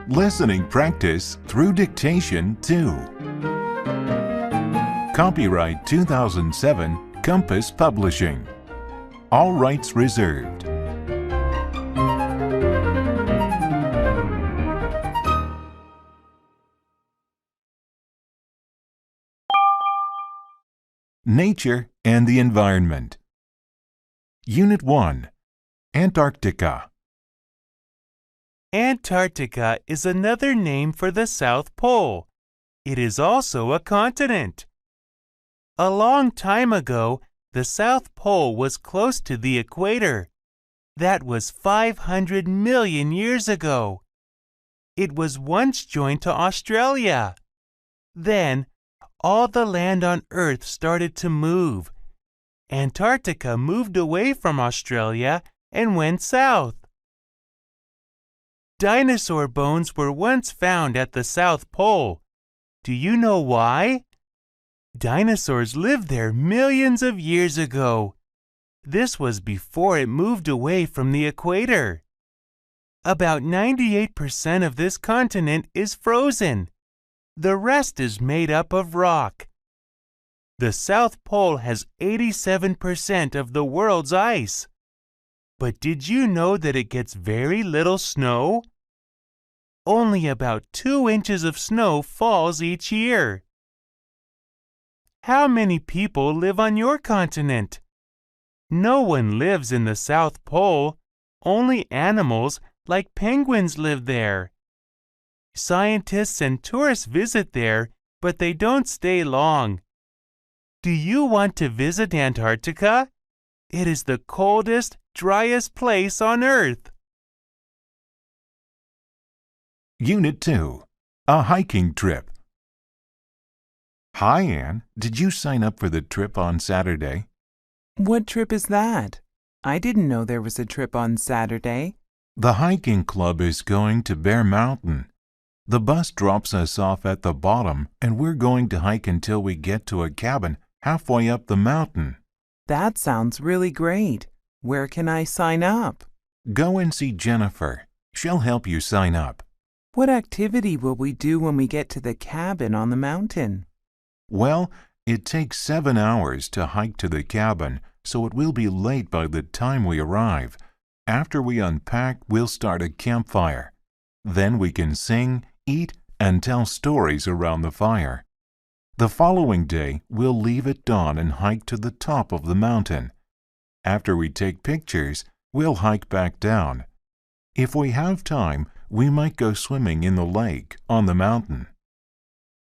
Listening practice through dictation 2. Copyright 2007 Compass Publishing. All rights reserved. Nature and the environment. Unit 1. Antarctica. Antarctica is another name for the South Pole. It is also a continent. A long time ago, the South Pole was close to the equator. That was 500 million years ago. It was once joined to Australia. Then, all the land on Earth started to move. Antarctica moved away from Australia and went south. Dinosaur bones were once found at the South Pole. Do you know why? Dinosaurs lived there millions of years ago. This was before it moved away from the equator. About 98% of this continent is frozen. The rest is made up of rock. The South Pole has 87% of the world's ice. But did you know that it gets very little snow? Only about 2 inches of snow falls each year. How many people live on your continent? No one lives in the South Pole. Only animals like penguins live there. Scientists and tourists visit there, but they don't stay long. Do you want to visit Antarctica? It is the coldest, driest place on Earth. Unit 2. A hiking trip. Hi, Anne. Did you sign up for the trip on Saturday? What trip is that? I didn't know there was a trip on Saturday. The hiking club is going to Bear Mountain. The bus drops us off at the bottom, and we're going to hike until we get to a cabin halfway up the mountain. That sounds really great. Where can I sign up? Go and see Jennifer. She'll help you sign up. What activity will we do when we get to the cabin on the mountain? Well, it takes 7 hours to hike to the cabin, so it will be late by the time we arrive. After we unpack, we'll start a campfire. Then we can sing, eat, and tell stories around the fire. The following day, we'll leave at dawn and hike to the top of the mountain. After we take pictures, we'll hike back down. If we have time, we might go swimming in the lake on the mountain.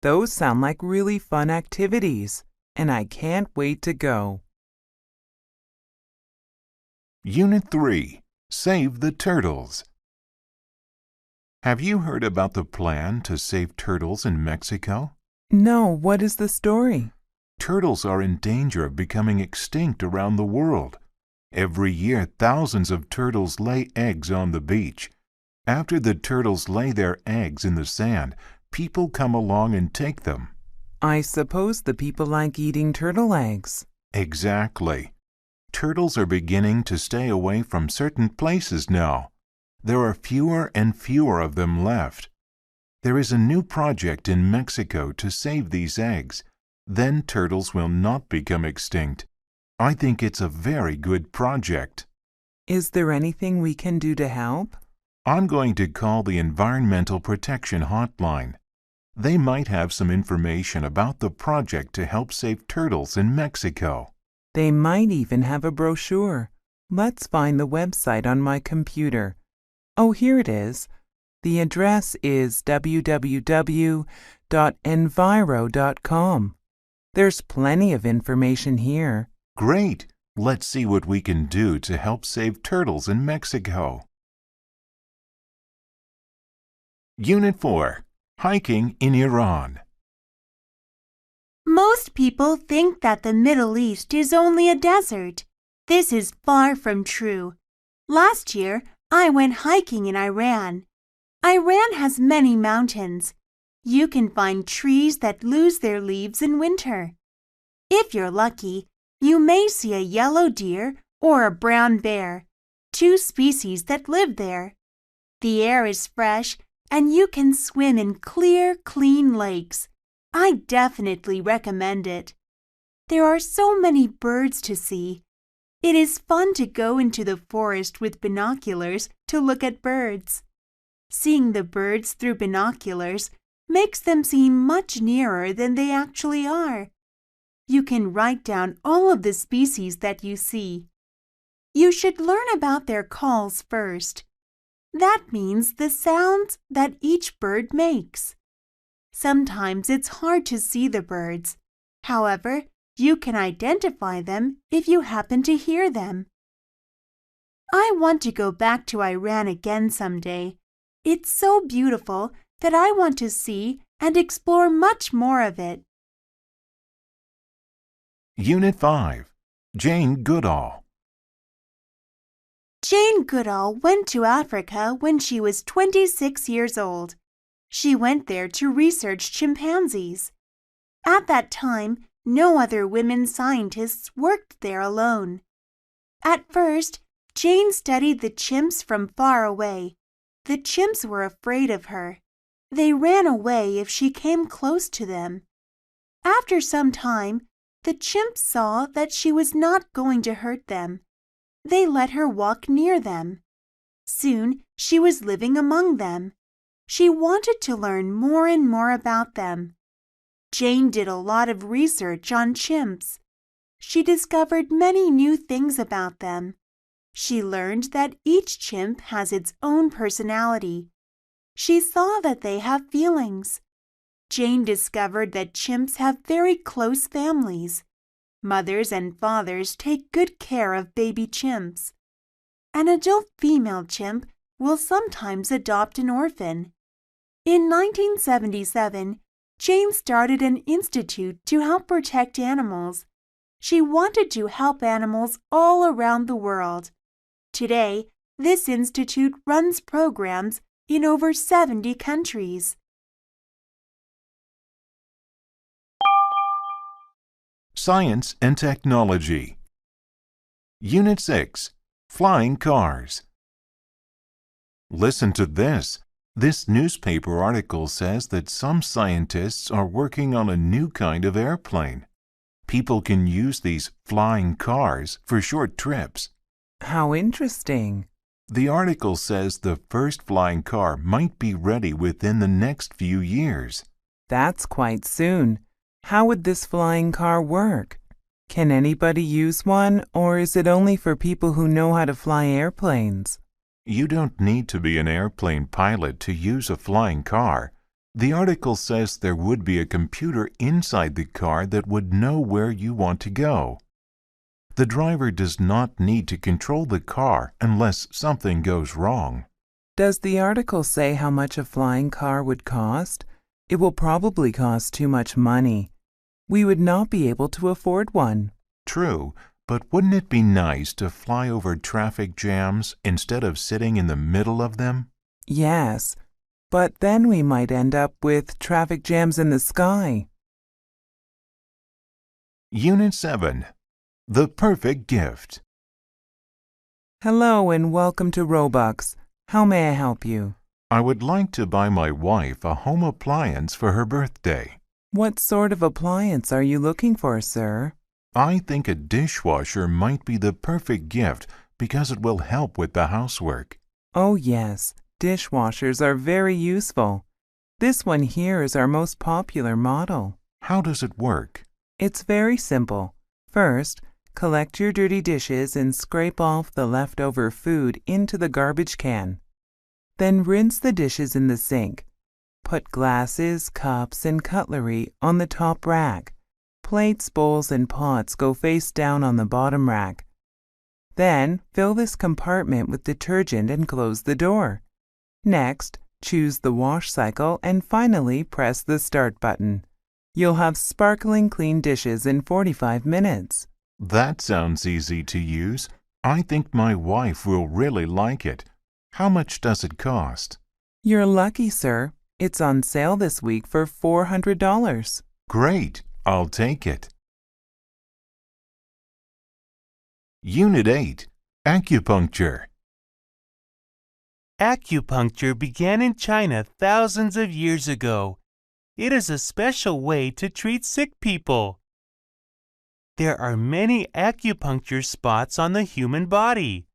Those sound like really fun activities, and I can't wait to go. Unit 3. Save the turtles. Have you heard about the plan to save turtles in Mexico? No, what is the story? Turtles are in danger of becoming extinct around the world. Every year, thousands of turtles lay eggs on the beach. After the turtles lay their eggs in the sand, people come along and take them. I suppose the people like eating turtle eggs. Exactly. Turtles are beginning to stay away from certain places now. There are fewer and fewer of them left. There is a new project in Mexico to save these eggs. Then turtles will not become extinct. I think it's a very good project. Is there anything we can do to help? I'm going to call the Environmental Protection Hotline. They might have some information about the project to help save turtles in Mexico. They might even have a brochure. Let's find the website on my computer. Oh, here it is. The address is www.enviro.com. There's plenty of information here. Great! Let's see what we can do to help save turtles in Mexico. Unit 4. Hiking in Iran. Most people think that the Middle East is only a desert. This is far from true. Last year, I went hiking in Iran. Iran has many mountains. You can find trees that lose their leaves in winter. If you're lucky, you may see a yellow deer or a brown bear, two species that live there. The air is fresh and you can swim in clear, clean lakes. I definitely recommend it. There are so many birds to see. It is fun to go into the forest with binoculars to look at birds. Seeing the birds through binoculars makes them seem much nearer than they actually are. You can write down all of the species that you see. You should learn about their calls first. That means the sounds that each bird makes. Sometimes it's hard to see the birds. However, you can identify them if you happen to hear them. I want to go back to Iran again someday. It's so beautiful that I want to see and explore much more of it. Unit 5. Jane Goodall. Jane Goodall went to Africa when she was 26 years old. She went there to research chimpanzees. At that time, no other women scientists worked there alone. At first, Jane studied the chimps from far away. The chimps were afraid of her. They ran away if she came close to them. After some time, the chimps saw that she was not going to hurt them. They let her walk near them. Soon, she was living among them. She wanted to learn more and more about them. Jane did a lot of research on chimps. She discovered many new things about them. She learned that each chimp has its own personality. She saw that they have feelings. Jane discovered that chimps have very close families. Mothers and fathers take good care of baby chimps. An adult female chimp will sometimes adopt an orphan. In 1977, Jane started an institute to help protect animals. She wanted to help animals all around the world. Today, this institute runs programs in over 70 countries. Science and Technology. Unit 6. Flying Cars. Listen to this. This newspaper article says that some scientists are working on a new kind of airplane. People can use these flying cars for short trips. How interesting. The article says the first flying car might be ready within the next few years. That's quite soon. How would this flying car work? Can anybody use one, or is it only for people who know how to fly airplanes? You don't need to be an airplane pilot to use a flying car. The article says there would be a computer inside the car that would know where you want to go. The driver does not need to control the car unless something goes wrong. Does the article say how much a flying car would cost? It will probably cost too much money. We would not be able to afford one. True, but wouldn't it be nice to fly over traffic jams instead of sitting in the middle of them? Yes, but then we might end up with traffic jams in the sky. Unit 7. The Perfect Gift. Hello and welcome to Robux. How may I help you? I would like to buy my wife a home appliance for her birthday. What sort of appliance are you looking for, sir? I think a dishwasher might be the perfect gift because it will help with the housework. Oh yes, dishwashers are very useful. This one here is our most popular model. How does it work? It's very simple. First, collect your dirty dishes and scrape off the leftover food into the garbage can. Then rinse the dishes in the sink. Put glasses, cups, and cutlery on the top rack. Plates, bowls, and pots go face down on the bottom rack. Then, fill this compartment with detergent and close the door. Next, choose the wash cycle and finally press the start button. You'll have sparkling clean dishes in 45 minutes. That sounds easy to use. I think my wife will really like it. How much does it cost? You're lucky, sir. It's on sale this week for $400. Great, I'll take it. Unit 8, Acupuncture. Acupuncture began in China thousands of years ago. It is a special way to treat sick people. There are many acupuncture spots on the human body.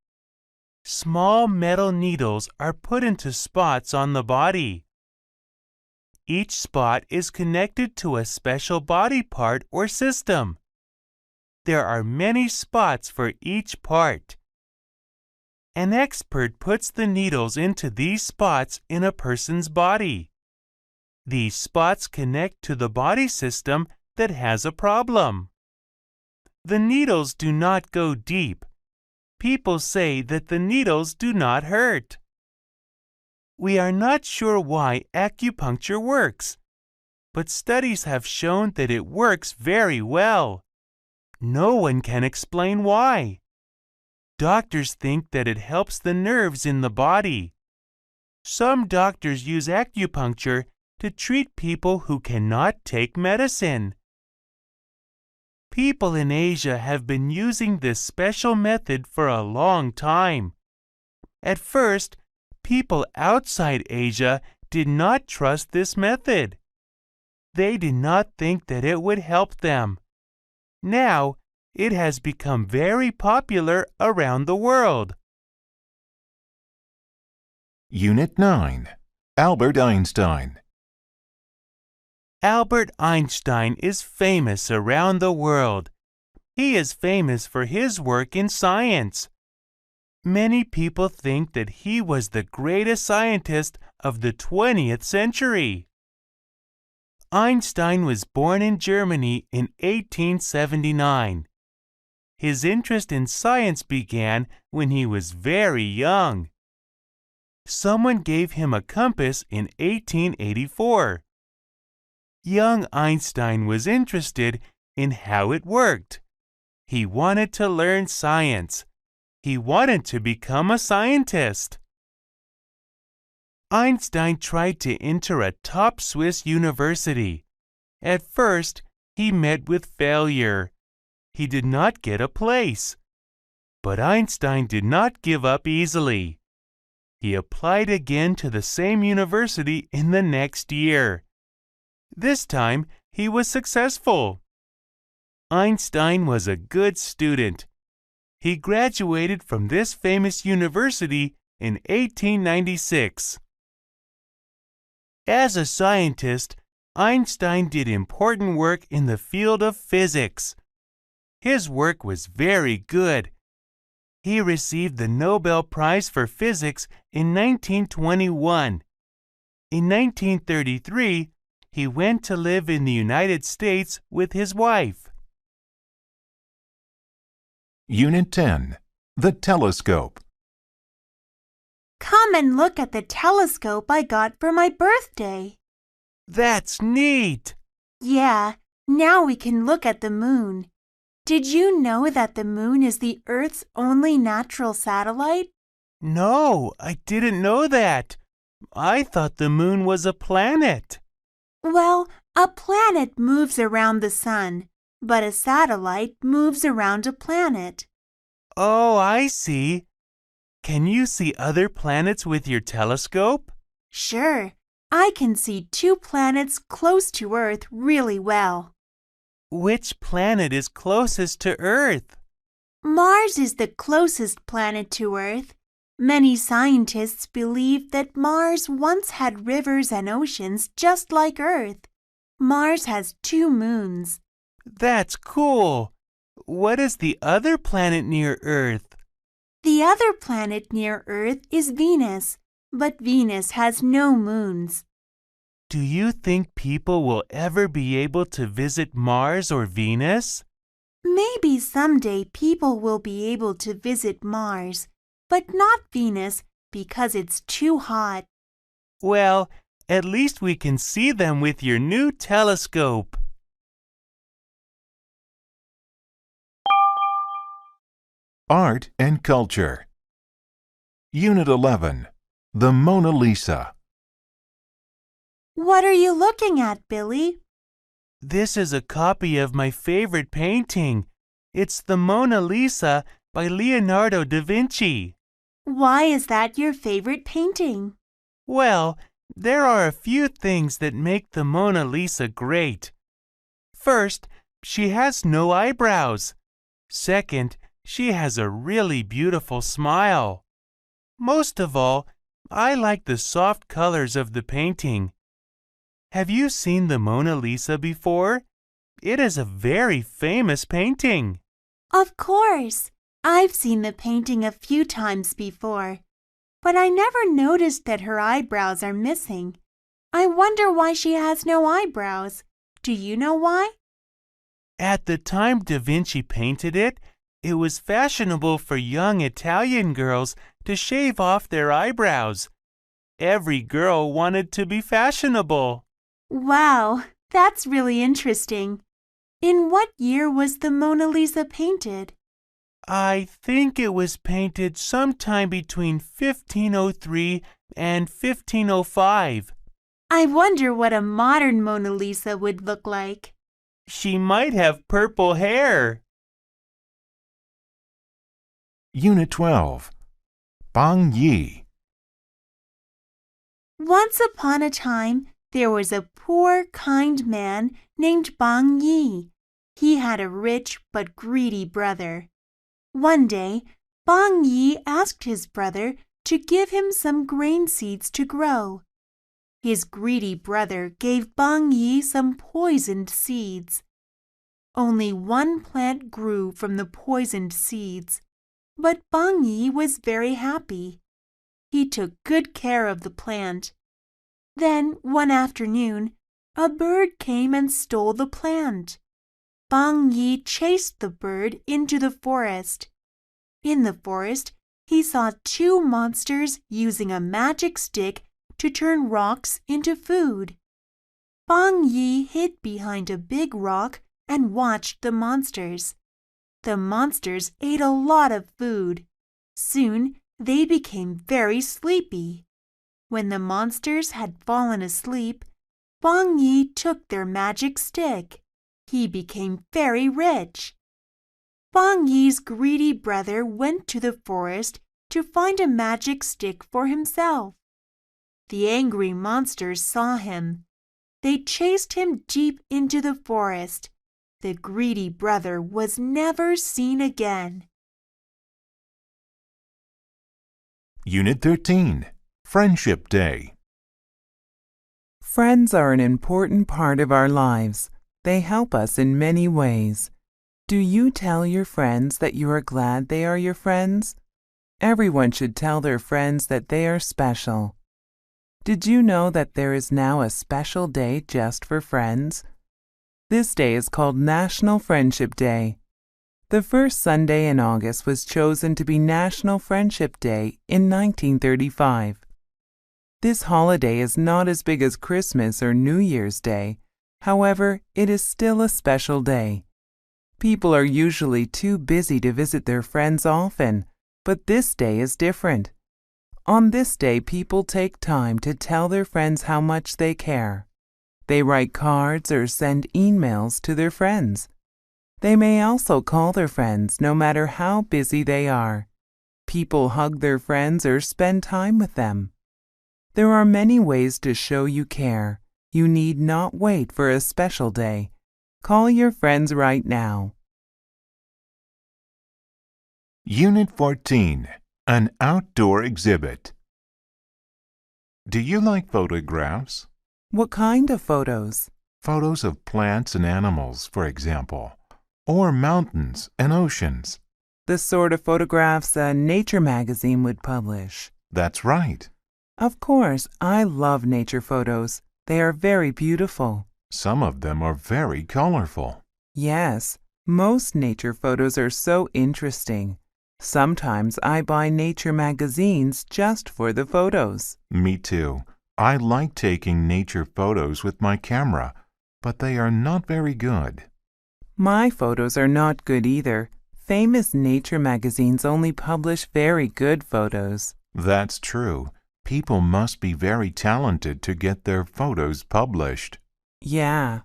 Small metal needles are put into spots on the body. Each spot is connected to a special body part or system. There are many spots for each part. An expert puts the needles into these spots in a person's body. These spots connect to the body system that has a problem. The needles do not go deep. People say that the needles do not hurt. We are not sure why acupuncture works, but studies have shown that it works very well. No one can explain why. Doctors think that it helps the nerves in the body. Some doctors use acupuncture to treat people who cannot take medicine. People in Asia have been using this special method for a long time. At first, people outside Asia did not trust this method. They did not think that it would help them. Now, it has become very popular around the world. Unit 9, Albert Einstein. Albert Einstein is famous around the world. He is famous for his work in science. Many people think that he was the greatest scientist of the 20th century. Einstein was born in Germany in 1879. His interest in science began when he was very young. Someone gave him a compass in 1884. Young Einstein was interested in how it worked. He wanted to learn science. He wanted to become a scientist. Einstein tried to enter a top Swiss university. At first, he met with failure. He did not get a place. But Einstein did not give up easily. He applied again to the same university in the next year. This time, he was successful. Einstein was a good student. He graduated from this famous university in 1896. As a scientist, Einstein did important work in the field of physics. His work was very good. He received the Nobel Prize for Physics in 1921. In 1933, he went to live in the United States with his wife. Unit 10, The Telescope. Come and look at the telescope I got for my birthday. That's neat! Yeah, now we can look at the moon. Did you know that the moon is the Earth's only natural satellite? No, I didn't know that. I thought the moon was a planet. Well, a planet moves around the sun, but a satellite moves around a planet. Oh, I see. Can you see other planets with your telescope? Sure, I can see 2 planets close to Earth really well. Which planet is closest to Earth? Mars is the closest planet to Earth. Many scientists believe that Mars once had rivers and oceans just like Earth. Mars has 2 moons. That's cool. What is the other planet near Earth? The other planet near Earth is Venus, but Venus has no moons. Do you think people will ever be able to visit Mars or Venus? Maybe someday people will be able to visit Mars, but not Venus because it's too hot. Well, at least we can see them with your new telescope. Art and Culture. Unit 11, The Mona Lisa. What are you looking at, Billy? This is a copy of my favorite painting. It's the Mona Lisa by Leonardo da Vinci. Why is that your favorite painting? Well, there are a few things that make the Mona Lisa great. First, she has no eyebrows. Second, she has a really beautiful smile. Most of all, I like the soft colors of the painting. Have you seen the Mona Lisa before? It is a very famous painting. Of course. I've seen the painting a few times before, but I never noticed that her eyebrows are missing. I wonder why she has no eyebrows. Do you know why? At the time Da Vinci painted it, it was fashionable for young Italian girls to shave off their eyebrows. Every girl wanted to be fashionable. Wow, that's really interesting. In what year was the Mona Lisa painted? I think it was painted sometime between 1503 and 1505. I wonder what a modern Mona Lisa would look like. She might have purple hair. Unit 12. Bang Yi. Once upon a time, there was a poor, kind man named Bang Yi. He had a rich but greedy brother. One day, Bang Yi asked his brother to give him some grain seeds to grow. His greedy brother gave Bang Yi some poisoned seeds. Only one plant grew from the poisoned seeds, but Bang Yi was very happy. He took good care of the plant. Then, one afternoon, a bird came and stole the plant. Bang Yi chased the bird into the forest. In the forest, he saw two monsters using a magic stick to turn rocks into food. Bang Yi hid behind a big rock and watched the monsters. The monsters ate a lot of food. Soon, they became very sleepy. When the monsters had fallen asleep, Bang Yi took their magic stick. He became very rich. Bang Yi's greedy brother went to the forest to find a magic stick for himself. The angry monsters saw him. They chased him deep into the forest. The greedy brother was never seen again. Unit 13. Friendship Day. Friends are an important part of our lives. They help us in many ways. Do you tell your friends that you are glad they are your friends? Everyone should tell their friends that they are special. Did you know that there is now a special day just for friends? This day is called National Friendship Day. The first Sunday in August was chosen to be National Friendship Day in 1935. This holiday is not as big as Christmas or New Year's Day. However, it is still a special day. People are usually too busy to visit their friends often, but this day is different. On this day, people take time to tell their friends how much they care. They write cards or send emails to their friends. They may also call their friends no matter how busy they are. People hug their friends or spend time with them. There are many ways to show you care. You need not wait for a special day. Call your friends right now. Unit 14. An outdoor exhibit. Do you like photographs? What kind of photos? Photos of plants and animals, for example, or mountains and oceans. The sort of photographs a nature magazine would publish. That's right. Of course, I love nature photos. They are very beautiful. Some of them are very colorful. Yes, most nature photos are so interesting. Sometimes I buy nature magazines just for the photos. Me too. I like taking nature photos with my camera, but they are not very good. My photos are not good either. Famous nature magazines only publish very good photos. That's true. People must be very talented to get their photos published. Yeah.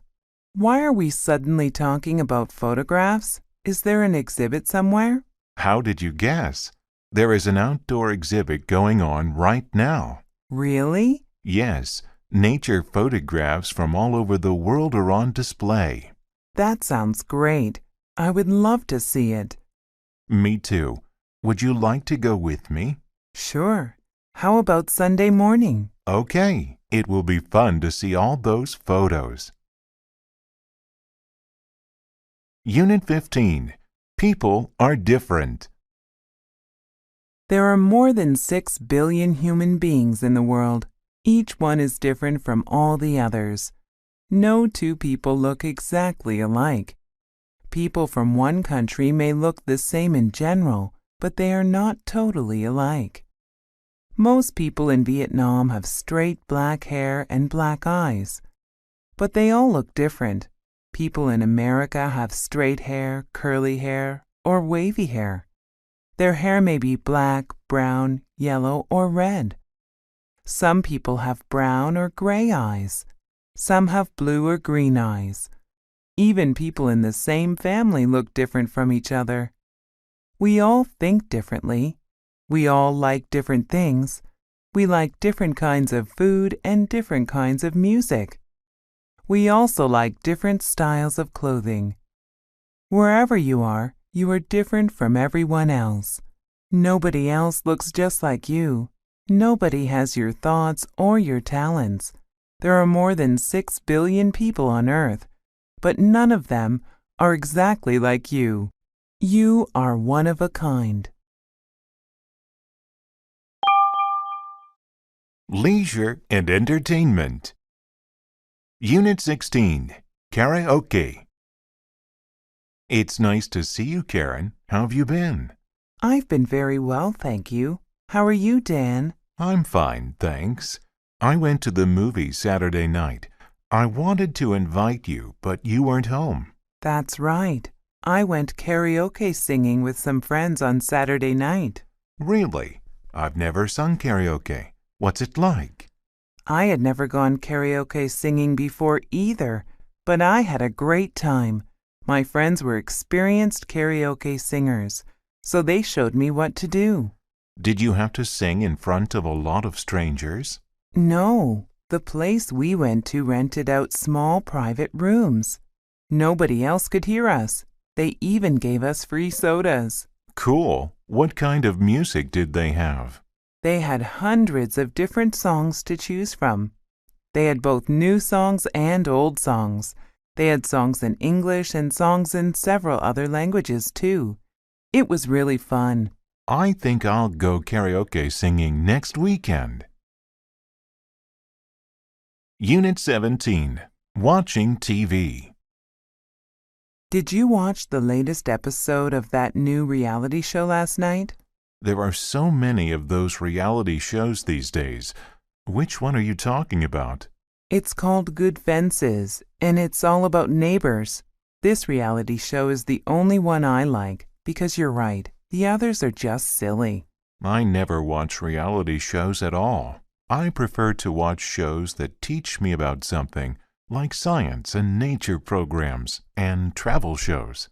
Why are we suddenly talking about photographs? Is there an exhibit somewhere? How did you guess? There is an outdoor exhibit going on right now. Really? Yes, nature photographs from all over the world are on display. That sounds great. I would love to see it. Me too. Would you like to go with me? Sure. How about Sunday morning? Okay, it will be fun to see all those photos. Unit 15. People are different. There are more than 6 billion human beings in the world. Each one is different from all the others. No two people look exactly alike. People from one country may look the same in general, but they are not totally alike. Most people in Vietnam have straight black hair and black eyes. But they all look different. People in America have straight hair, curly hair, or wavy hair. Their hair may be black, brown, yellow, or red. Some people have brown or gray eyes. Some have blue or green eyes. Even people in the same family look different from each other. We all think differently. We all like different things. We like different kinds of food and different kinds of music. We also like different styles of clothing. Wherever you are different from everyone else. Nobody else looks just like you. Nobody has your thoughts or your talents. There are more than 6 billion people on Earth, but none of them are exactly like you. You are one of a kind. Leisure and entertainment. Unit 16. Karaoke. It's nice to see you, Karen. How have you been? I've been very well, thank you. How are you, Dan? I'm fine, thanks. I went to the movies Saturday night. I wanted to invite you, but you weren't home. That's right. I went karaoke singing with some friends on Saturday night. Really? I've never sung karaoke. What's it like? I had never gone karaoke singing before either, but I had a great time. My friends were experienced karaoke singers, so they showed me what to do. Did you have to sing in front of a lot of strangers? No, the place we went to rented out small private rooms. Nobody else could hear us. They even gave us free sodas. Cool. What kind of music did they have? They had hundreds of different songs to choose from. They had both new songs and old songs. They had songs in English and songs in several other languages, too. It was really fun. I think I'll go karaoke singing next weekend. Unit 17. Watching TV. Did you watch the latest episode of that new reality show last night? There are so many of those reality shows these days. Which one are you talking about? It's called Good Fences, and it's all about neighbors. This reality show is the only one I like, because you're right, the others are just silly. I never watch reality shows at all. I prefer to watch shows that teach me about something, like science and nature programs and travel shows.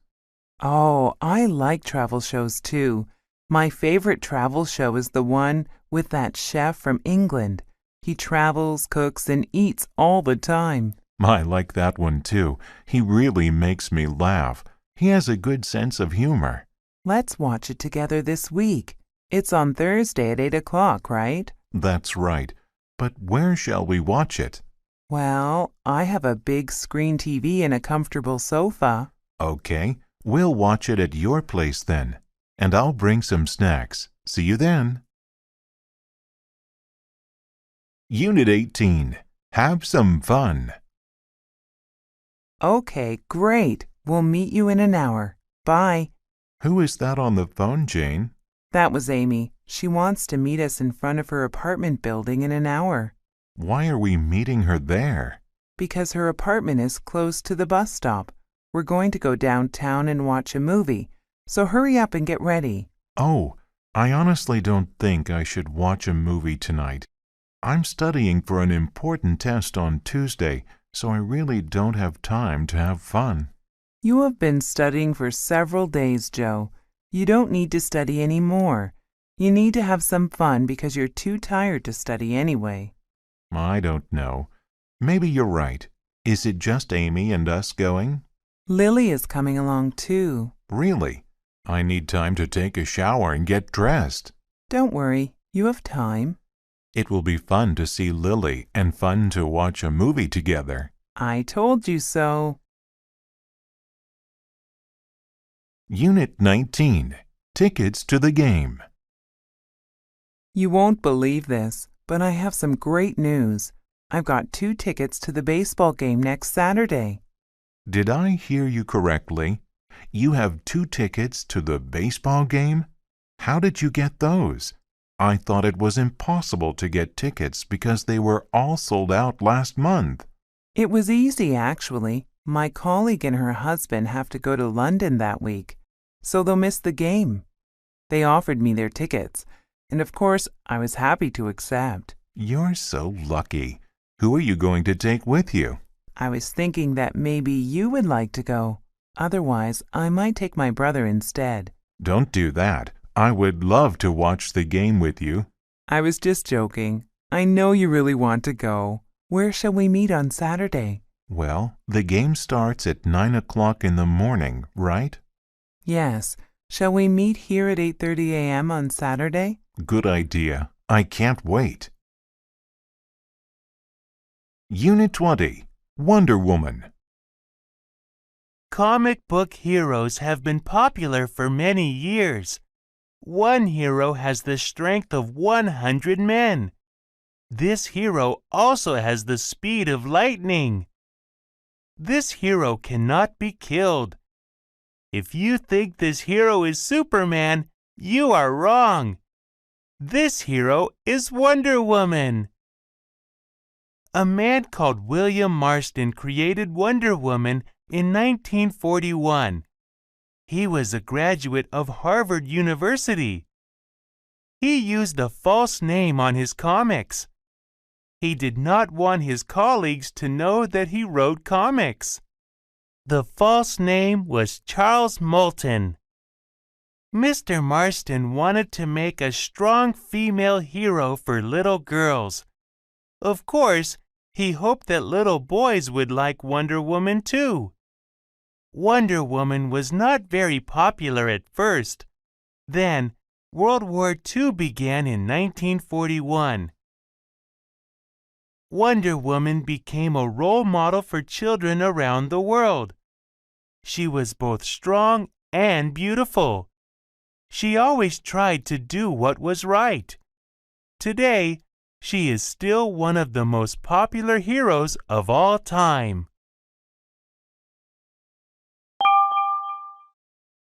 Oh, I like travel shows too. My favorite travel show is the one with that chef from England. He travels, cooks, and eats all the time. I like that one too. He really makes me laugh. He has a good sense of humor. Let's watch it together this week. It's on Thursday at 8 o'clock, right? That's right. But where shall we watch it? Well, I have a big screen TV and a comfortable sofa. Okay, we'll watch it at your place then. And I'll bring some snacks. See you then. Unit 18. Have some fun. Okay, great. We'll meet you in an hour. Bye. Who is that on the phone, Jane? That was Amy. She wants to meet us in front of her apartment building in an hour. Why are we meeting her there? Because her apartment is close to the bus stop. We're going to go downtown and watch a movie. So hurry up and get ready. Oh, I honestly don't think I should watch a movie tonight. I'm studying for an important test on Tuesday, so I really don't have time to have fun. You have been studying for several days, Joe. You don't need to study any more. You need to have some fun because you're too tired to study anyway. I don't know. Maybe you're right. Is it just Amy and us going? Lily is coming along too. Really? I need time to take a shower and get dressed. Don't worry, you have time. It will be fun to see Lily and fun to watch a movie together. I told you so. Unit 19. Tickets to the game. You won't believe this, but I have some great news. I've got 2 tickets to the baseball game next Saturday. Did I hear you correctly? You have 2 tickets to the baseball game? How did you get those? I thought it was impossible to get tickets because they were all sold out last month. It was easy, actually. My colleague and her husband have to go to London that week, so they'll miss the game. They offered me their tickets, and of course, I was happy to accept. You're so lucky. Who are you going to take with you? I was thinking that maybe you would like to go. Otherwise, I might take my brother instead. Don't do that. I would love to watch the game with you. I was just joking. I know you really want to go. Where shall we meet on Saturday? Well, the game starts at 9 o'clock in the morning, right? Yes. Shall we meet here at 8:30 a.m. on Saturday? Good idea. I can't wait. Unit 20. Wonder Woman. Comic book heroes have been popular for many years. One hero has the strength of 100 men. This hero also has the speed of lightning. This hero cannot be killed. If you think this hero is Superman, you are wrong. This hero is Wonder Woman. A man called William Marston created Wonder Woman in 1941. He was a graduate of Harvard University. He used a false name on his comics. He did not want his colleagues to know that he wrote comics. The false name was Charles Moulton. Mr. Marston wanted to make a strong female hero for little girls. Of course, he hoped that little boys would like Wonder Woman too. Wonder Woman was not very popular at first. Then, World War II began in 1941. Wonder Woman became a role model for children around the world. She was both strong and beautiful. She always tried to do what was right. Today, she is still one of the most popular heroes of all time.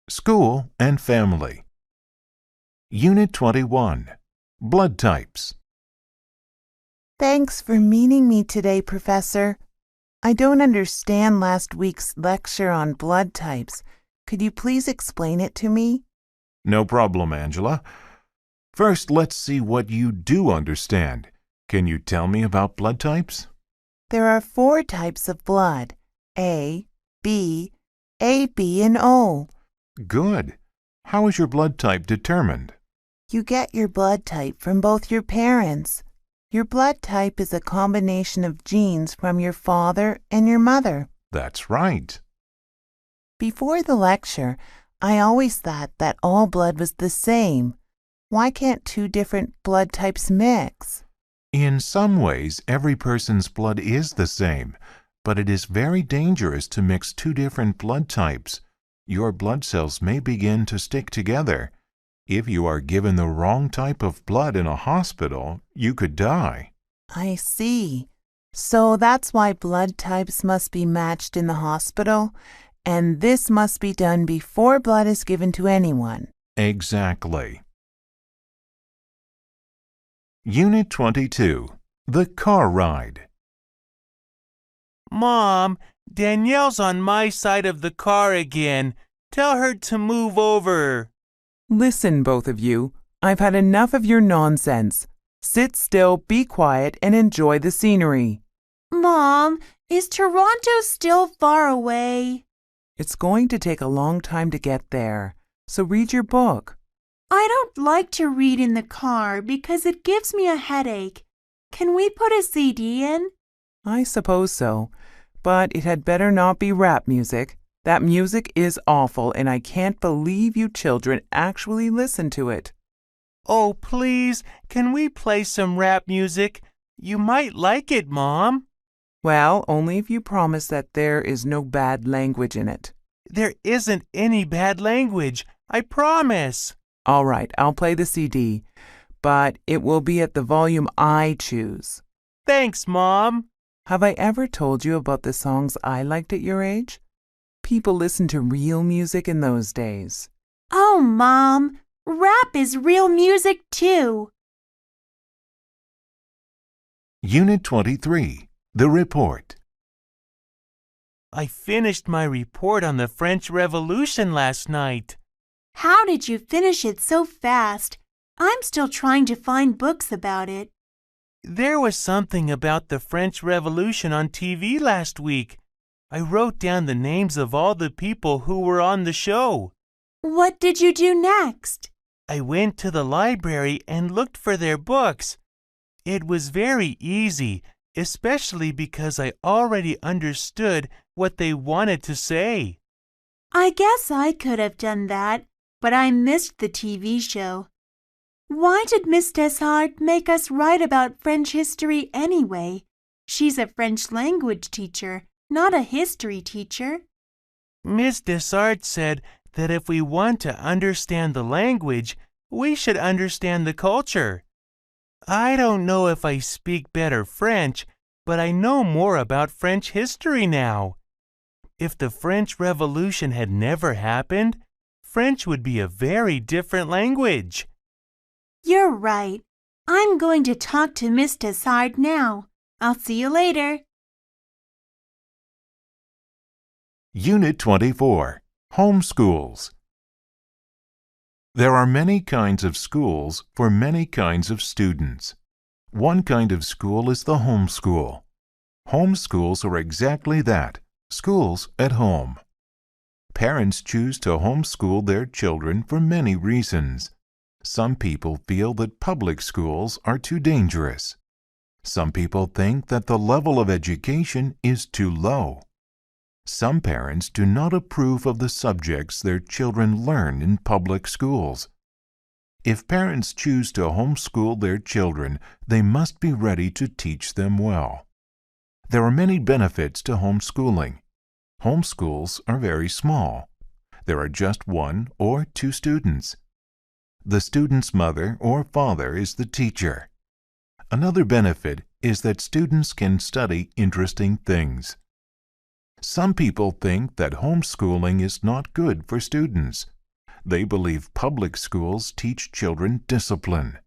School and Family. Unit 21. Blood Types. Thanks for meeting me today, Professor. I don't understand last week's lecture on blood types. Could you please explain it to me? No problem, Angela. First, let's see what you do understand. Can you tell me about blood types? There are 4 types of blood: A, B, AB, and O. Good. How is your blood type determined? You get your blood type from both your parents. Your blood type is a combination of genes from your father and your mother. That's right. Before the lecture, I always thought that all blood was the same. Why can't 2 different blood types mix? In some ways, every person's blood is the same, but it is very dangerous to mix 2 different blood types. Your blood cells may begin to stick together. If you are given the wrong type of blood in a hospital, you could die. I see. So that's why blood types must be matched in the hospital, and this must be done before blood is given to anyone. Exactly. Unit 22. The Car Ride. Mom, Danielle's on my side of the car again. Tell her to move over. Listen, both of you. I've had enough of your nonsense. Sit still, be quiet, and enjoy the scenery. Mom, is Toronto still far away? It's going to take a long time to get there, so read your book. I don't like to read in the car because it gives me a headache. Can we put a CD in? I suppose so, but it had better not be rap music. That music is awful, and I can't believe you children actually listen to it. Oh, please, can we play some rap music? You might like it, Mom. Well, only if you promise that there is no bad language in it. There isn't any bad language, I promise. All right, I'll play the CD, but it will be at the volume I choose. Thanks, Mom. Have I ever told you about the songs I liked at your age? People listened to real music in those days. Oh, Mom, rap is real music too. Unit 23, The Report. I finished my report on the French Revolution last night. How did you finish it so fast? I'm still trying to find books about it. There was something about the French Revolution on TV last week. I wrote down the names of all the people who were on the show. What did you do next? I went to the library and looked for their books. It was very easy, especially because I already understood what they wanted to say. I guess I could have done that, but I missed the TV show. Why did Miss Deshart make us write about French history anyway? She's a French language teacher, not a history teacher. Miss Deshart said that if we want to understand the language, we should understand the culture. I don't know if I speak better French, but I know more about French history now. If the French Revolution had never happened, French would be a very different language. You're right. I'm going to talk to Miss Deshart now. I'll see you later. Unit 24, Homeschools. There are many kinds of schools for many kinds of students. One kind of school is the homeschool. Homeschools are exactly that, schools at home. Parents choose to homeschool their children for many reasons. Some people feel that public schools are too dangerous. Some people think that the level of education is too low. Some parents do not approve of the subjects their children learn in public schools. If parents choose to homeschool their children, they must be ready to teach them well. There are many benefits to homeschooling. Homeschools are very small. There are just 1 or 2 students. The student's mother or father is the teacher. Another benefit is that students can study interesting things. Some people think that homeschooling is not good for students. They believe public schools teach children discipline.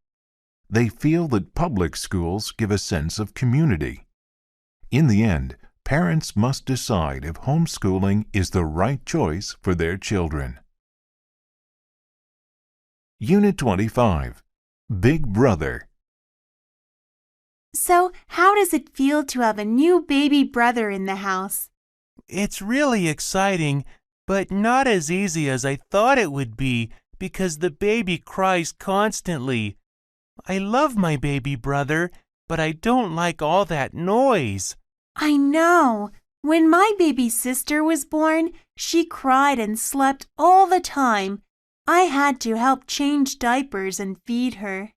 They feel that public schools give a sense of community. In the end, parents must decide if homeschooling is the right choice for their children. Unit 25, Big Brother. So, how does it feel to have a new baby brother in the house? It's really exciting, but not as easy as I thought it would be because the baby cries constantly. I love my baby brother, but I don't like all that noise. I know. When my baby sister was born, she cried and slept all the time. I had to help change diapers and feed her.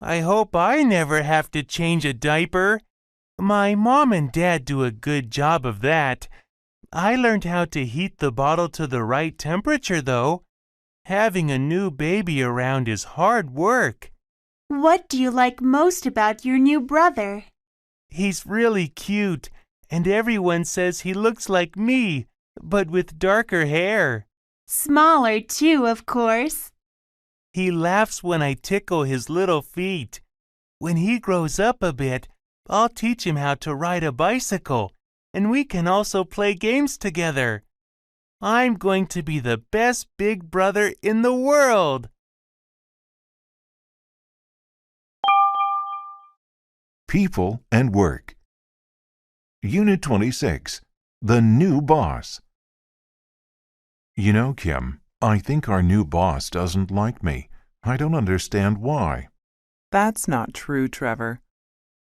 I hope I never have to change a diaper. My mom and dad do a good job of that. I learned how to heat the bottle to the right temperature, though. Having a new baby around is hard work. What do you like most about your new brother? He's really cute, and everyone says he looks like me, but with darker hair. Smaller, too, of course. He laughs when I tickle his little feet. When he grows up a bit, I'll teach him how to ride a bicycle, and we can also play games together. I'm going to be the best big brother in the world. People and Work. Unit 26. The New Boss. You know, Kim, I think our new boss doesn't like me. I don't understand why. That's not true, Trevor.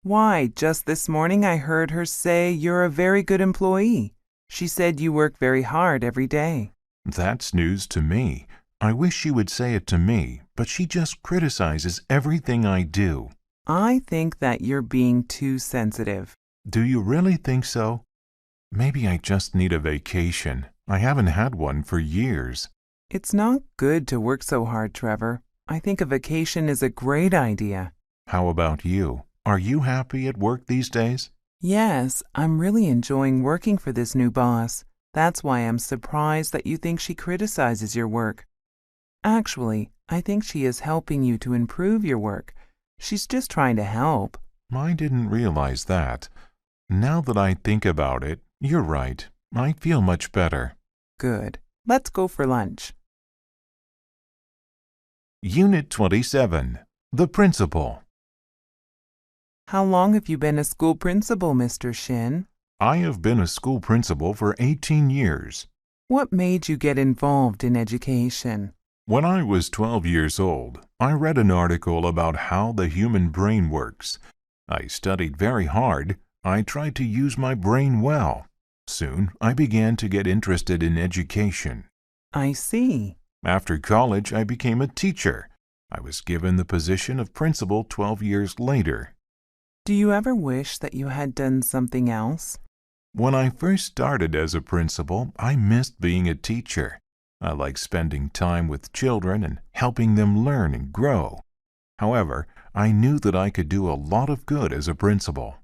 Why, just this morning I heard her say you're a very good employee. She said you work very hard every day. That's news to me. I wish she would say it to me, but she just criticizes everything I do. I think that you're being too sensitive. Do you really think so? Maybe I just need a vacation. I haven't had one for years. It's not good to work so hard, Trevor. I think a vacation is a great idea. How about you? Are you happy at work these days? Yes, I'm really enjoying working for this new boss. That's why I'm surprised that you think she criticizes your work. Actually, I think she is helping you to improve your work. She's just trying to help. I didn't realize that. Now that I think about it, you're right. I feel much better. Good. Let's go for lunch. Unit 27. The Principal. How long have you been a school principal, Mr. Shin? I have been a school principal for 18 years. What made you get involved in education? When I was 12 years old, I read an article about how the human brain works. I studied very hard. I tried to use my brain well. Soon, I began to get interested in education. I see. After college, I became a teacher. I was given the position of principal 12 years later. Do you ever wish that you had done something else? When I first started as a principal, I missed being a teacher. I liked spending time with children and helping them learn and grow. However, I knew that I could do a lot of good as a principal.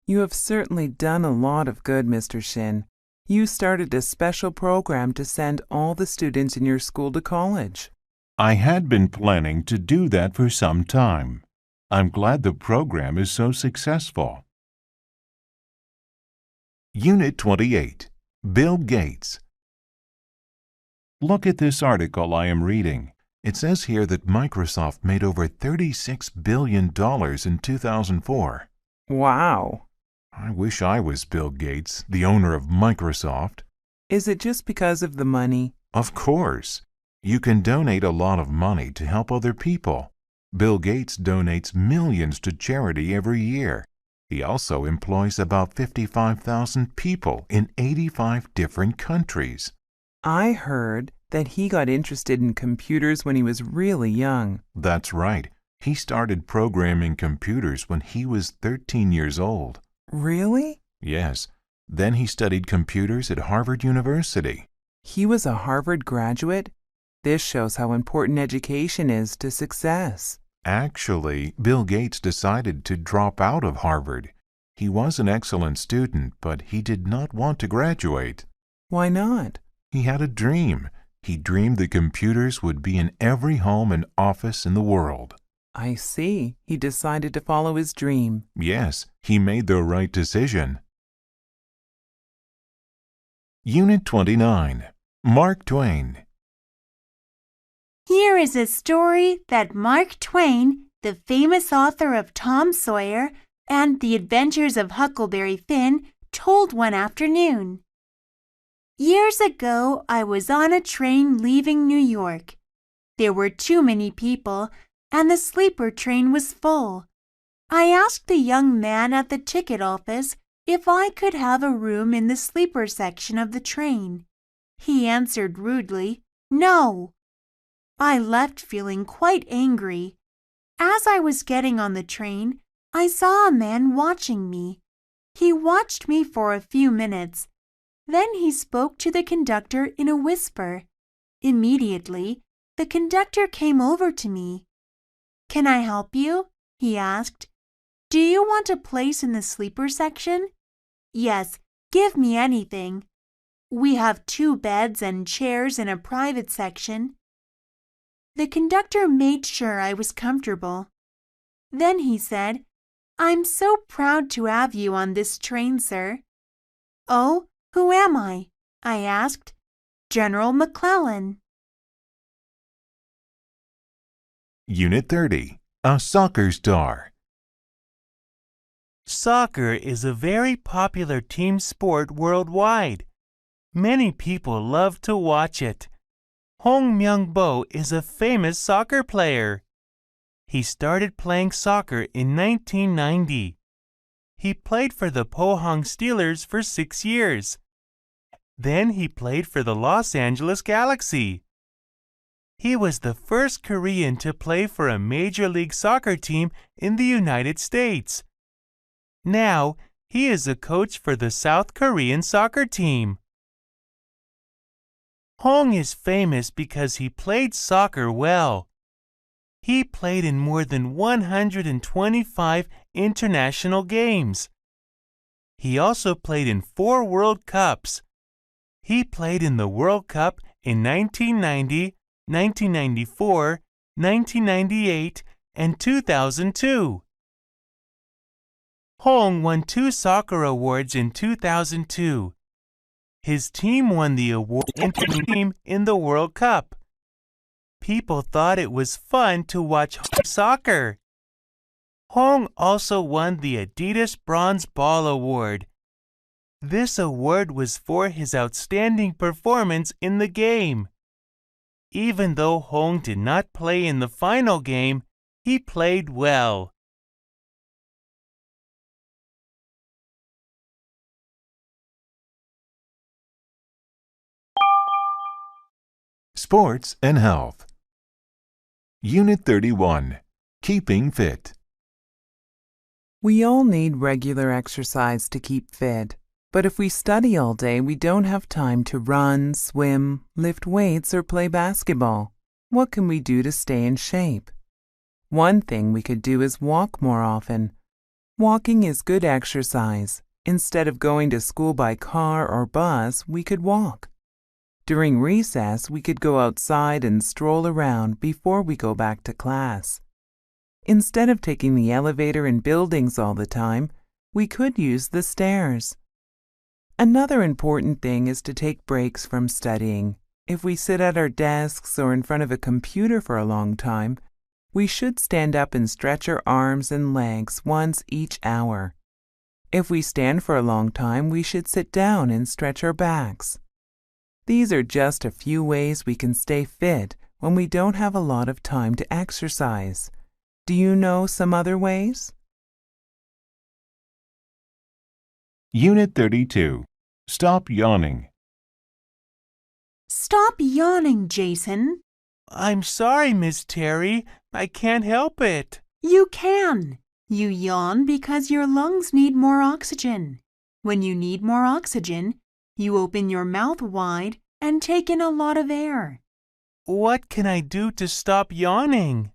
You have certainly done a lot of good, Mr. Shin. You started a special program to send all the students in your school to college. I had been planning to do that for some time. I'm glad the program is so successful. Unit 28. Bill Gates. Look at this article I am reading. It says here that Microsoft made over $36 billion in 2004. Wow. I wish I was Bill Gates, the owner of Microsoft. Is it just because of the money? Of course. You can donate a lot of money to help other people. Bill Gates donates millions to charity every year. He also employs about 55,000 people in 85 different countries. I heard that he got interested in computers when he was really young. That's right. He started programming computers when he was 13 years old. Really? Yes. Then he studied computers at Harvard University. He was a Harvard graduate? This shows how important education is to success. Actually, Bill Gates decided to drop out of Harvard. He was an excellent student, but he did not want to graduate. Why not? He had a dream. He dreamed the computers would be in every home and office in the world. I see. He decided to follow his dream. Yes, he made the right decision. Unit 29. Mark Twain. Here is a story that Mark Twain, the famous author of Tom Sawyer and The Adventures of Huckleberry Finn, told one afternoon. Years ago, I was on a train leaving New York. There were too many people, and the sleeper train was full. I asked the young man at the ticket office if I could have a room in the sleeper section of the train. He answered rudely, "No." I left feeling quite angry. As I was getting on the train, I saw a man watching me. He watched me for a few minutes. Then he spoke to the conductor in a whisper. Immediately, the conductor came over to me. "Can I help you?" he asked. "Do you want a place in the sleeper section?" "Yes, give me anything." "We have 2 beds and chairs in a private section." The conductor made sure I was comfortable. Then he said, "I'm so proud to have you on this train, sir." "Oh, who am I?" I asked. "General McClellan." Unit 30. A Soccer Star. Soccer is a very popular team sport worldwide. Many people love to watch it. Hong Myung-bo is a famous soccer player. He started playing soccer in 1990. He played for the Pohang Steelers for 6 years. Then he played for the Los Angeles Galaxy. He was the first Korean to play for a Major League Soccer team in the United States. Now, he is a coach for the South Korean soccer team. Hong is famous because he played soccer well. He played in more than 125 international games. He also played in 4 World Cups. He played in the World Cup in 1990, 1994, 1998, and 2002. Hong won 2 soccer awards in 2002. His team won the award team in the World Cup. People thought it was fun to watch soccer. Hong also won the Adidas Bronze Ball Award. This award was for his outstanding performance in the game. Even though Hong did not play in the final game, he played well. Sports and Health. Unit 31. Keeping Fit. We all need regular exercise to keep fit. But if we study all day, we don't have time to run, swim, lift weights, or play basketball. What can we do to stay in shape? One thing we could do is walk more often. Walking is good exercise. Instead of going to school by car or bus, we could walk. During recess, we could go outside and stroll around before we go back to class. Instead of taking the elevator in buildings all the time, we could use the stairs. Another important thing is to take breaks from studying. If we sit at our desks or in front of a computer for a long time, we should stand up and stretch our arms and legs once each hour. If we stand for a long time, we should sit down and stretch our backs. These are just a few ways we can stay fit when we don't have a lot of time to exercise. Do you know some other ways? Unit 32. Stop yawning. Stop yawning, Jason. I'm sorry, Miss Terry. I can't help it. You can. You yawn because your lungs need more oxygen. When you need more oxygen, you open your mouth wide and take in a lot of air. What can I do to stop yawning?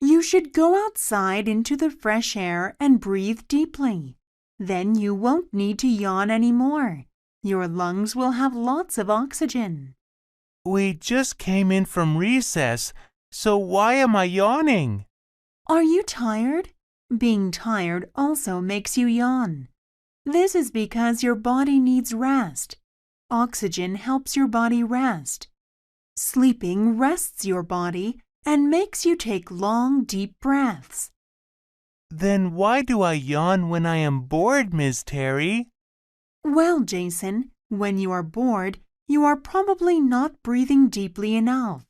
You should go outside into the fresh air and breathe deeply. Then you won't need to yawn anymore. Your lungs will have lots of oxygen. We just came in from recess, so why am I yawning? Are you tired? Being tired also makes you yawn. This is because your body needs rest. Oxygen helps your body rest. Sleeping rests your body and makes you take long, deep breaths. Then why do I yawn when I am bored, Miss Terry? Well, Jason, when you are bored, you are probably not breathing deeply enough.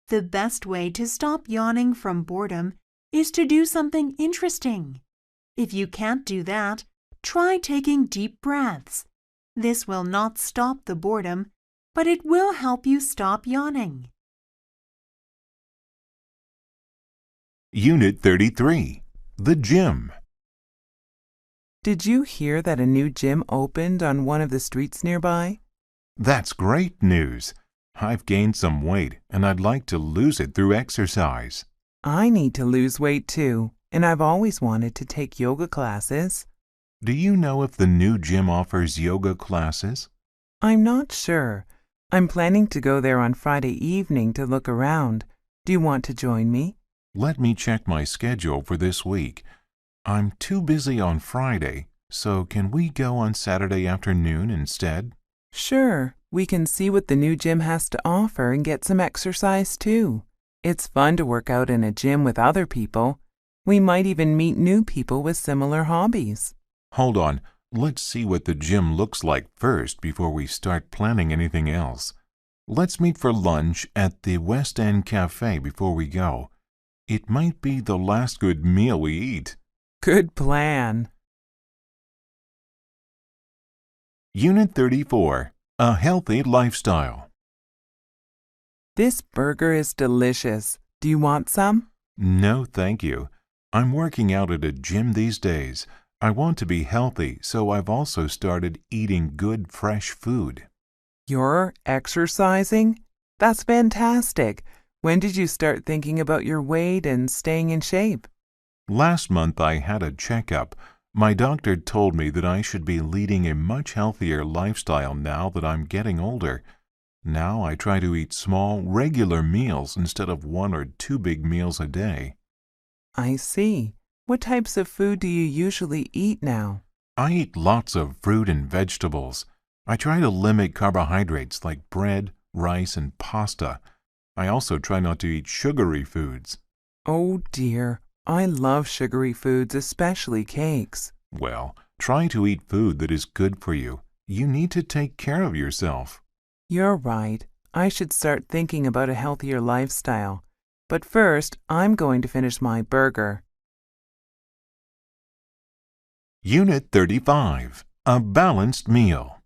The best way to stop yawning from boredom is to do something interesting. If you can't do that, try taking deep breaths. This will not stop the boredom, but it will help you stop yawning. Unit 33. The Gym. Did you hear that a new gym opened on one of the streets nearby? That's great news. I've gained some weight and I'd like to lose it through exercise. I need to lose weight too, and I've always wanted to take yoga classes. Do you know if the new gym offers yoga classes? I'm not sure. I'm planning to go there on Friday evening to look around. Do you want to join me? Let me check my schedule for this week. I'm too busy on Friday, so can we go on Saturday afternoon instead? Sure, we can see what the new gym has to offer and get some exercise too. It's fun to work out in a gym with other people. We might even meet new people with similar hobbies. Hold on, let's see what the gym looks like first before we start planning anything else. Let's meet for lunch at the West End Cafe before we go. It might be the last good meal we eat. Good plan. Unit 34, A Healthy Lifestyle. This burger is delicious. Do you want some? No, thank you. I'm working out at a gym these days. I want to be healthy, so I've also started eating good fresh food. You're exercising? That's fantastic. When did you start thinking about your weight and staying in shape? Last month I had a checkup. My doctor told me that I should be leading a much healthier lifestyle now that I'm getting older. Now I try to eat small, regular meals instead of 1 or 2 big meals a day. I see. What types of food do you usually eat now? I eat lots of fruit and vegetables. I try to limit carbohydrates like bread, rice, and pasta. I also try not to eat sugary foods. Oh dear, I love sugary foods, especially cakes. Well, try to eat food that is good for you. You need to take care of yourself. You're right. I should start thinking about a healthier lifestyle. But first, I'm going to finish my burger. Unit 35, A Balanced Meal.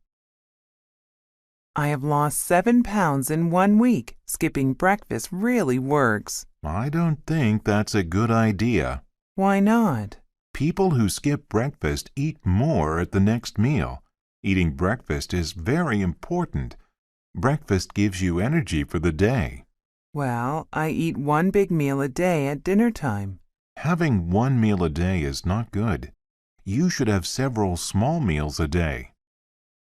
I have lost 7 pounds in 1 week. Skipping breakfast really works. I don't think that's a good idea. Why not? People who skip breakfast eat more at the next meal. Eating breakfast is very important. Breakfast gives you energy for the day. Well, I eat 1 big meal a day at dinner time. Having 1 meal a day is not good. You should have several small meals a day.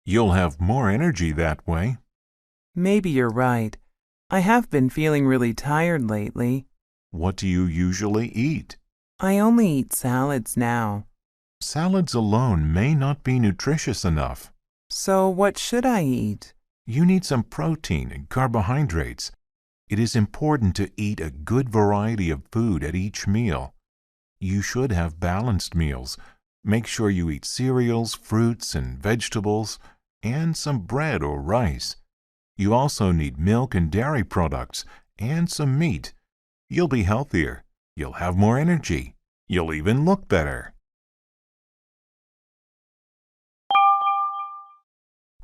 You'll have more energy that way. Maybe you're right. I have been feeling really tired lately. What do you usually eat? I only eat salads now. Salads alone may not be nutritious enough. So what should I eat? You need some protein and carbohydrates. It is important to eat a good variety of food at each meal. You should have balanced meals. Make sure you eat cereals, fruits, and vegetables, and some bread or rice. You also need milk and dairy products, and some meat. You'll be healthier. You'll have more energy. You'll even look better.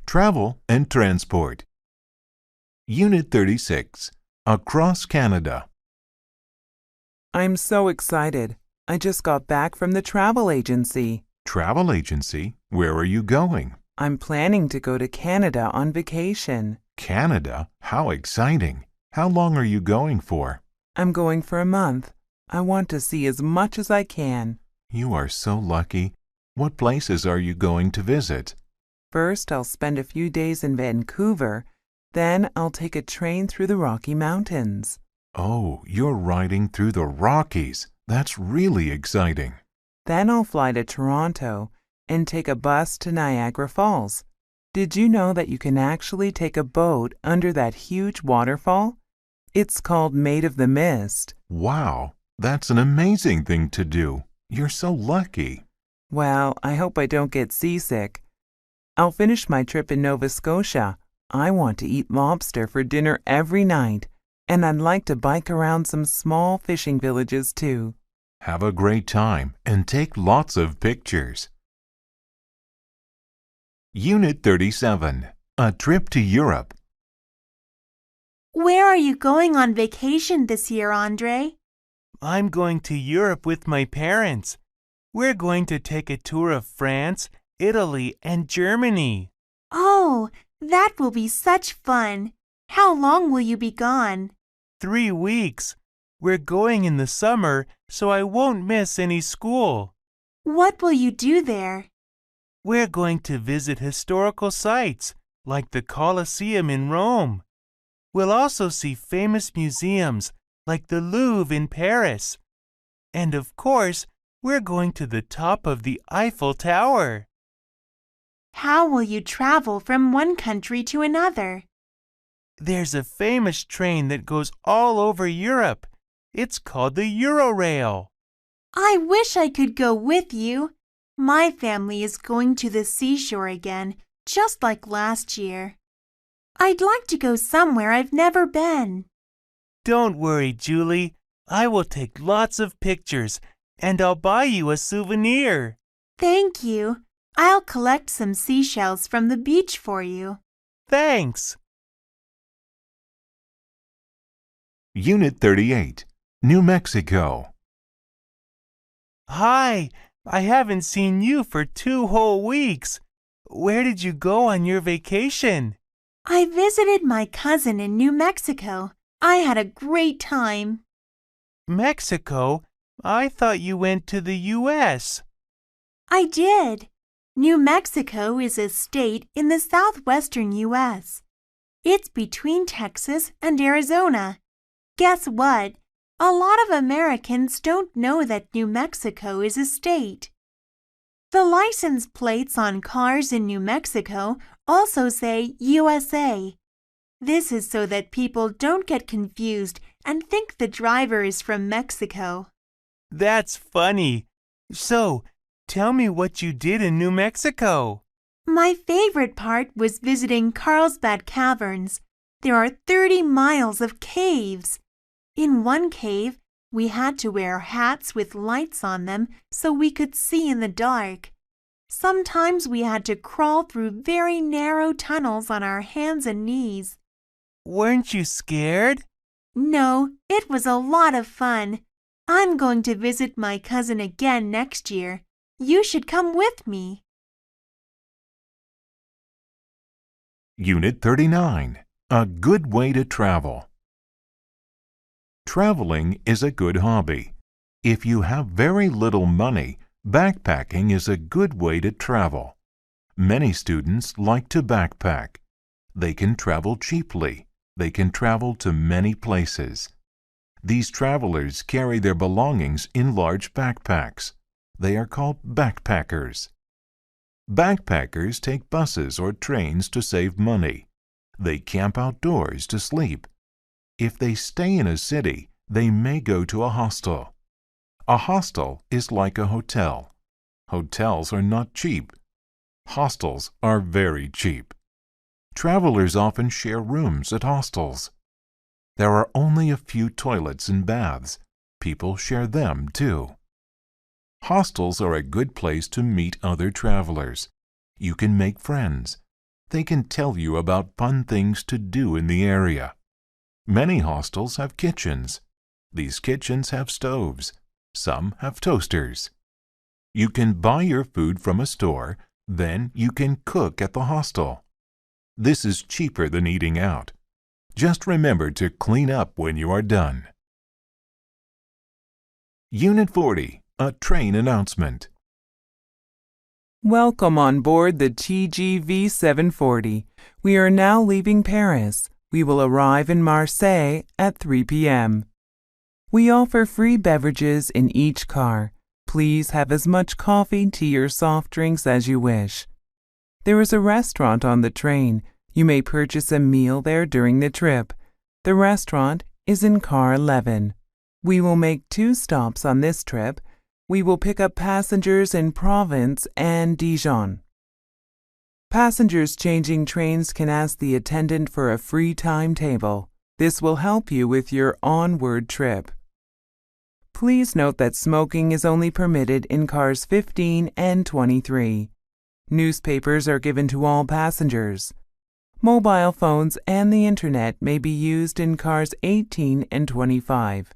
Travel and Transport. Unit 36, Across Canada. I'm so excited. I just got back from the travel agency. Travel agency? Where are you going? I'm planning to go to Canada on vacation. Canada? How exciting! How long are you going for? I'm going for a month. I want to see as much as I can. You are so lucky. What places are you going to visit? First, I'll spend a few days in Vancouver. Then I'll take a train through the Rocky Mountains. Oh, you're riding through the Rockies. That's really exciting. Then I'll fly to Toronto and take a bus to Niagara Falls. Did you know that you can actually take a boat under that huge waterfall? It's called Maid of the Mist. Wow, that's an amazing thing to do. You're so lucky. Well, I hope I don't get seasick. I'll finish my trip in Nova Scotia. I want to eat lobster for dinner every night, and I'd like to bike around some small fishing villages too. Have a great time and take lots of pictures. Unit 37, A Trip to Europe. Where are you going on vacation this year, Andre? I'm going to Europe with my parents. We're going to take a tour of France, Italy, and Germany. Oh, that will be such fun. How long will you be gone? 3 weeks. We're going in the summer, so I won't miss any school. What will you do there? We're going to visit historical sites, like the Colosseum in Rome. We'll also see famous museums, like the Louvre in Paris. And of course, we're going to the top of the Eiffel Tower. How will you travel from one country to another? There's a famous train that goes all over Europe. It's called the Eurorail. I wish I could go with you. My family is going to the seashore again, just like last year. I'd like to go somewhere I've never been. Don't worry, Julie. I will take lots of pictures, and I'll buy you a souvenir. Thank you. I'll collect some seashells from the beach for you. Thanks. Unit 38, New Mexico. Hi, I haven't seen you for 2 whole weeks. Where did you go on your vacation? I visited my cousin in New Mexico. I had a great time. Mexico? I thought you went to the U.S. I did. New Mexico is a state in the southwestern U.S. It's between Texas and Arizona. Guess what? A lot of Americans don't know that New Mexico is a state. The license plates on cars in New Mexico also say USA. This is so that people don't get confused and think the driver is from Mexico. That's funny. So, tell me what you did in New Mexico. My favorite part was visiting Carlsbad Caverns. There are 30 miles of caves. In one cave, we had to wear hats with lights on them so we could see in the dark. Sometimes we had to crawl through very narrow tunnels on our hands and knees. Weren't you scared? No, it was a lot of fun. I'm going to visit my cousin again next year. You should come with me. Unit 39, A Good Way to Travel. Traveling is a good hobby. If you have very little money, backpacking is a good way to travel. Many students like to backpack. They can travel cheaply. They can travel to many places. These travelers carry their belongings in large backpacks. They are called backpackers. Backpackers take buses or trains to save money. They camp outdoors to sleep. If they stay in a city, they may go to a hostel. A hostel is like a hotel. Hotels are not cheap. Hostels are very cheap. Travelers often share rooms at hostels. There are only a few toilets and baths. People share them too. Hostels are a good place to meet other travelers. You can make friends. They can tell you about fun things to do in the area. Many hostels have kitchens. These kitchens have stoves. Some have toasters. You can buy your food from a store, then you can cook at the hostel. This is cheaper than eating out. Just remember to clean up when you are done. Unit 40, A Train Announcement. Welcome on board the TGV 740. We are now leaving Paris. We will arrive in Marseille at 3 p.m. We offer free beverages in each car. Please have as much coffee, tea, or soft drinks as you wish. There is a restaurant on the train. You may purchase a meal there during the trip. The restaurant is in car 11. We will make 2 stops on this trip. We will pick up passengers in Provence and Dijon. Passengers changing trains can ask the attendant for a free timetable. This will help you with your onward trip. Please note that smoking is only permitted in cars 15 and 23. Newspapers are given to all passengers. Mobile phones and the Internet may be used in cars 18 and 25.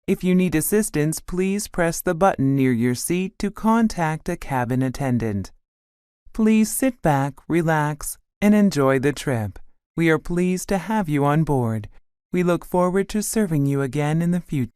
If you need assistance, please press the button near your seat to contact a cabin attendant. Please sit back, relax, and enjoy the trip. We are pleased to have you on board. We look forward to serving you again in the future.